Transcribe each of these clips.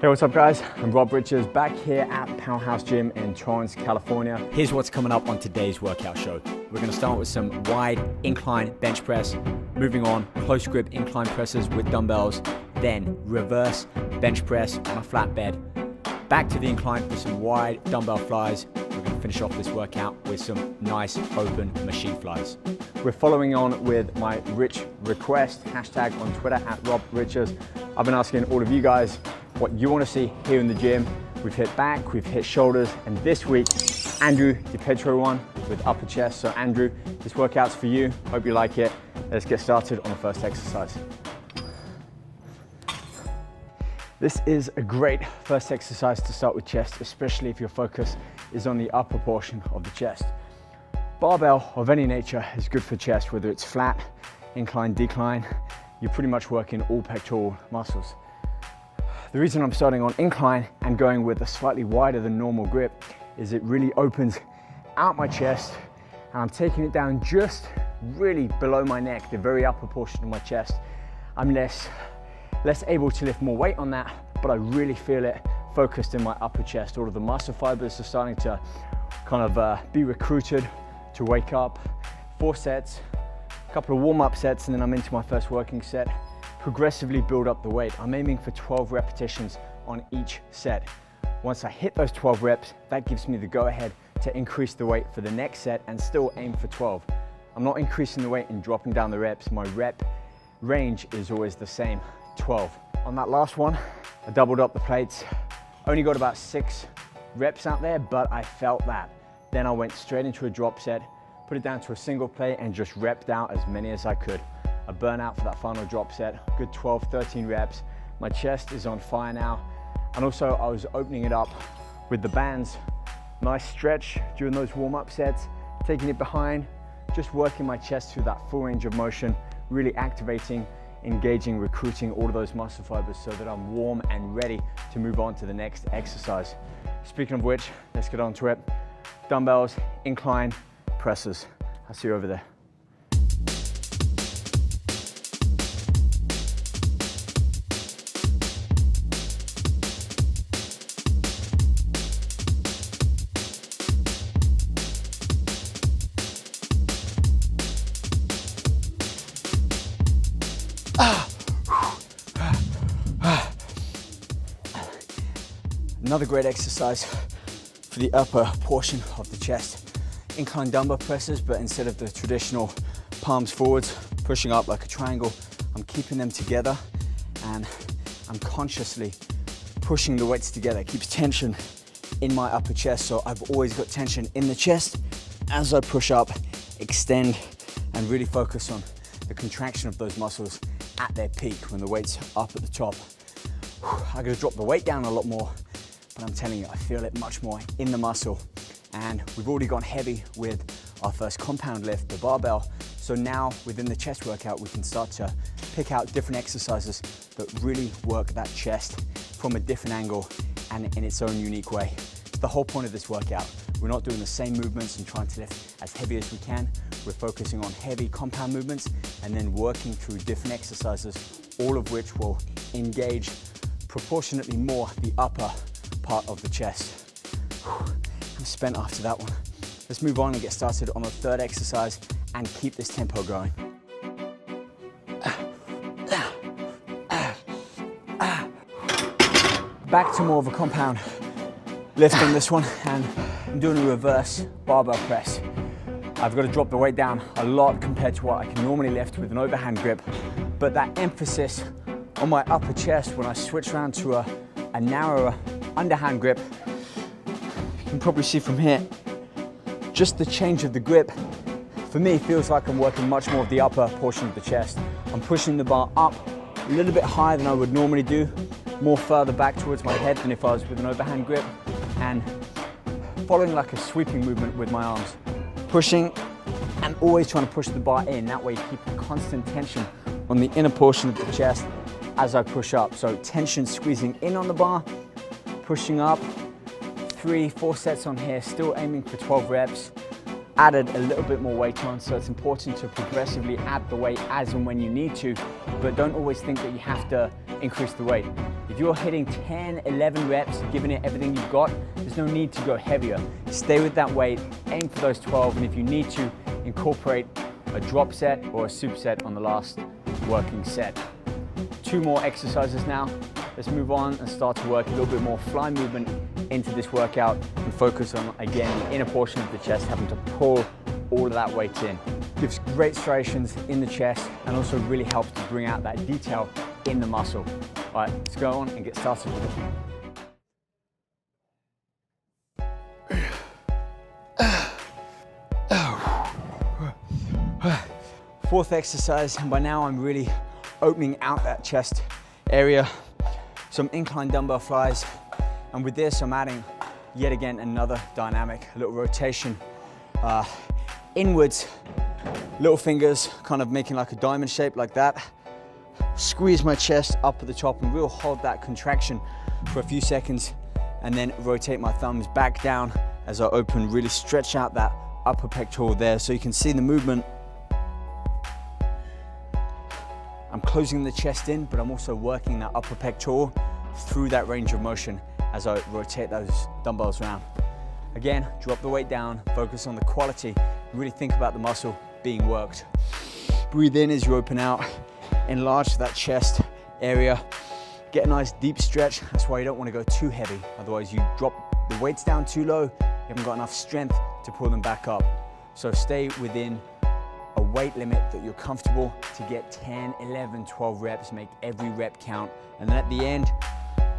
Hey, what's up guys? I'm Rob Richards back here at Powerhouse Gym in Torrance, California. Here's what's coming up on today's workout show. We're gonna start with some wide incline bench press, moving on close grip incline presses with dumbbells, then reverse bench press on a flat bed. Back to the incline for some wide dumbbell flies. We're gonna finish off this workout with some nice open machine flies. We're following on with my Rich request, hashtag on Twitter at Rob Richards. I've been asking all of you guys what you want to see here in the gym. We've hit back, we've hit shoulders, and this week, Andrew DiPietro one with upper chest. So Andrew, this workout's for you. Hope you like it. Let's get started on the first exercise. This is a great first exercise to start with chest, especially if your focus is on the upper portion of the chest. Barbell of any nature is good for chest, whether it's flat, incline, decline. You're pretty much working all pectoral muscles. The reason I'm starting on incline and going with a slightly wider than normal grip is it really opens out my chest, and I'm taking it down just really below my neck, the very upper portion of my chest. I'm less able to lift more weight on that, but I really feel it focused in my upper chest. All of the muscle fibers are starting to kind of be recruited to wake up. 4 sets, a couple of warm-up sets, and then I'm into my first working set. Progressively build up the weight. I'm aiming for 12 repetitions on each set. Once I hit those 12 reps, that gives me the go-ahead to increase the weight for the next set and still aim for 12. I'm not increasing the weight and dropping down the reps. My rep range is always the same, 12. On that last one, I doubled up the plates. Only got about 6 reps out there, but I felt that. Then I went straight into a drop set, put it down to a single plate and just repped out as many as I could. A burnout for that final drop set, good 12, 13 reps. My chest is on fire now. And also I was opening it up with the bands. Nice stretch during those warm-up sets, taking it behind, just working my chest through that full range of motion, really activating, engaging, recruiting all of those muscle fibers so that I'm warm and ready to move on to the next exercise. Speaking of which, let's get on to it. Dumbbells, incline, presses. I'll see you over there. Another great exercise for the upper portion of the chest. Incline dumbbell presses, but instead of the traditional palms forwards, pushing up like a triangle, I'm keeping them together and I'm consciously pushing the weights together. It keeps tension in my upper chest, so I've always got tension in the chest as I push up, extend, and really focus on the contraction of those muscles at their peak when the weight's up at the top. I gotta drop the weight down a lot more, but I'm telling you, I feel it much more in the muscle. And we've already gone heavy with our first compound lift, the barbell. So now within the chest workout, we can start to pick out different exercises that really work that chest from a different angle and in its own unique way. It's the whole point of this workout. We're not doing the same movements and trying to lift as heavy as we can. We're focusing on heavy compound movements and then working through different exercises, all of which will engage proportionately more the upper part of the chest. I'm spent after that one. Let's move on and get started on the third exercise and keep this tempo going. Back to more of a compound lift on this one, and I'm doing a reverse barbell press. I've got to drop the weight down a lot compared to what I can normally lift with an overhand grip, but that emphasis on my upper chest when I switch around to a narrower underhand grip, you can probably see from here, just the change of the grip, for me, feels like I'm working much more of the upper portion of the chest. I'm pushing the bar up a little bit higher than I would normally do, more further back towards my head than if I was with an overhand grip, and following like a sweeping movement with my arms. Pushing and always trying to push the bar in. That way you keep a constant tension on the inner portion of the chest as I push up. So tension squeezing in on the bar, pushing up, 3, 4 sets on here, still aiming for 12 reps. Added a little bit more weight on, so it's important to progressively add the weight as and when you need to, but don't always think that you have to increase the weight. If you're hitting 10, 11 reps, giving it everything you've got, there's no need to go heavier. Stay with that weight, aim for those 12, and if you need to, incorporate a drop set or a superset on the last working set. 2 more exercises now. Let's move on and start to work a little bit more fly movement into this workout and focus on, again, the inner portion of the chest, having to pull all of that weight in. Gives great striations in the chest and also really helps to bring out that detail in the muscle. All right, let's go on and get started with it. Fourth exercise, and by now I'm really opening out that chest area. Some incline dumbbell flies, and with this I'm adding yet again another dynamic, a little rotation inwards, little fingers kind of making like a diamond shape like that. Squeeze my chest up at the top and we'll hold that contraction for a few seconds, and then rotate my thumbs back down as I open, really stretch out that upper pectoral there so you can see the movement. I'm closing the chest in, but I'm also working that upper pectoral through that range of motion as I rotate those dumbbells around. Again, drop the weight down, focus on the quality, really think about the muscle being worked. Breathe in as you open out, enlarge that chest area, get a nice deep stretch. That's why you don't want to go too heavy, otherwise you drop the weights down too low, you haven't got enough strength to pull them back up. So stay within a weight limit that you're comfortable to get 10, 11, 12 reps, make every rep count. And then at the end,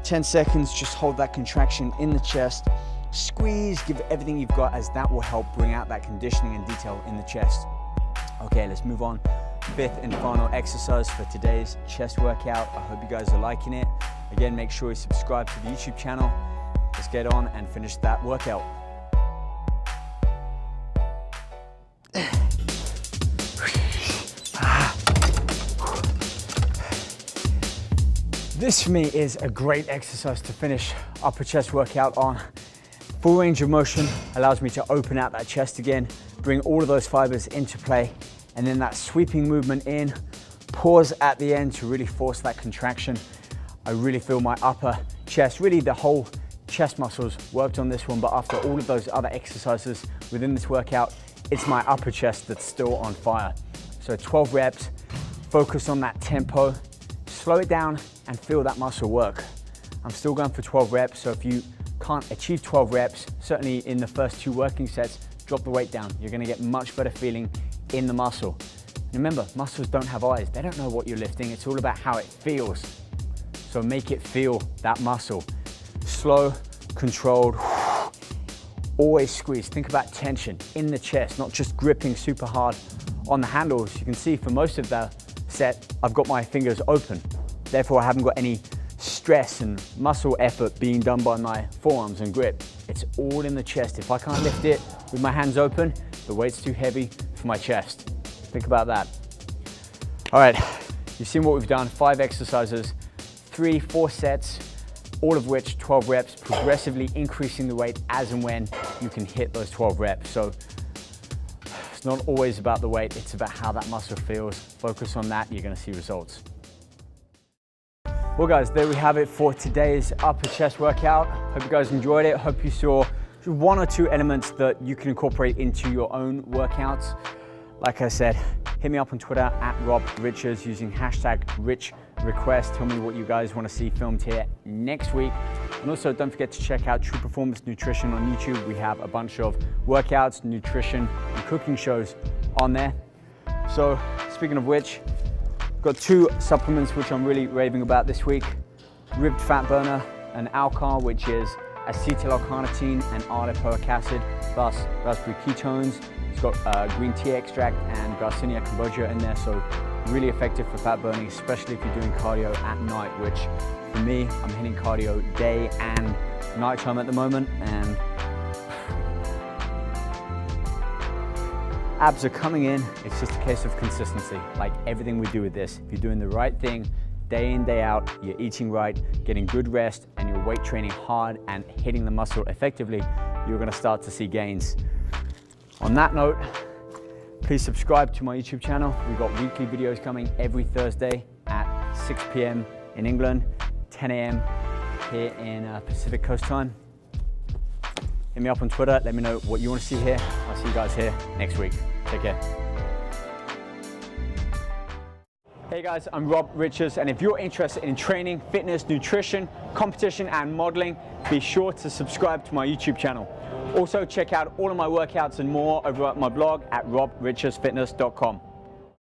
10 seconds, just hold that contraction in the chest, squeeze, give it everything you've got, as that will help bring out that conditioning and detail in the chest. Okay, let's move on. Fifth and final exercise for today's chest workout. I hope you guys are liking it. Again, make sure you subscribe to the YouTube channel. Let's get on and finish that workout. This for me is a great exercise to finish upper chest workout on. Full range of motion allows me to open out that chest again, bring all of those fibers into play, and then that sweeping movement in, pause at the end to really force that contraction. I really feel my upper chest, really the whole chest muscles worked on this one, but after all of those other exercises within this workout, it's my upper chest that's still on fire. So 12 reps, focus on that tempo, slow it down and feel that muscle work. I'm still going for 12 reps, so if you can't achieve 12 reps, certainly in the first 2 working sets, drop the weight down. You're gonna get much better feeling in the muscle. Remember, muscles don't have eyes. They don't know what you're lifting. It's all about how it feels. So make it feel that muscle. Slow, controlled, always squeeze. Think about tension in the chest, not just gripping super hard on the handles. You can see for most of the set, I've got my fingers open. Therefore, I haven't got any stress and muscle effort being done by my forearms and grip. It's all in the chest. If I can't lift it with my hands open, the weight's too heavy for my chest. Think about that. All right, you've seen what we've done. 5 exercises, 3, 4 sets, all of which 12 reps, progressively increasing the weight as and when you can hit those 12 reps. So it's not always about the weight, it's about how that muscle feels. Focus on that, you're gonna see results. Well guys, there we have it for today's upper chest workout. Hope you guys enjoyed it. Hope you saw 1 or 2 elements that you can incorporate into your own workouts. Like I said, hit me up on Twitter at @RobRichards using #RichRequest. Tell me what you guys want to see filmed here next week. And also don't forget to check out True Performance Nutrition on YouTube. We have a bunch of workouts, nutrition, and cooking shows on there. So speaking of which, got 2 supplements which I'm really raving about this week. Ribbed Fat Burner and Alcar, which is acetyl-L-carnitine and adipoic acid, plus raspberry ketones. It's got green tea extract and Garcinia cambogia in there, so really effective for fat burning, especially if you're doing cardio at night, which for me, I'm hitting cardio day and nighttime at the moment, and abs are coming in. It's just a case of consistency, like everything we do with this. If you're doing the right thing, day in, day out, you're eating right, getting good rest, and you're weight training hard and hitting the muscle effectively, you're gonna start to see gains. On that note, please subscribe to my YouTube channel. We've got weekly videos coming every Thursday at 6 p.m. in England, 10 a.m. here in Pacific Coast time. Hit me up on Twitter, let me know what you want to see here. I'll see you guys here next week. Take care. Hey guys, I'm Rob Richards, and if you're interested in training, fitness, nutrition, competition and modeling, be sure to subscribe to my YouTube channel. Also check out all of my workouts and more over at my blog at robrichardsfitness.com.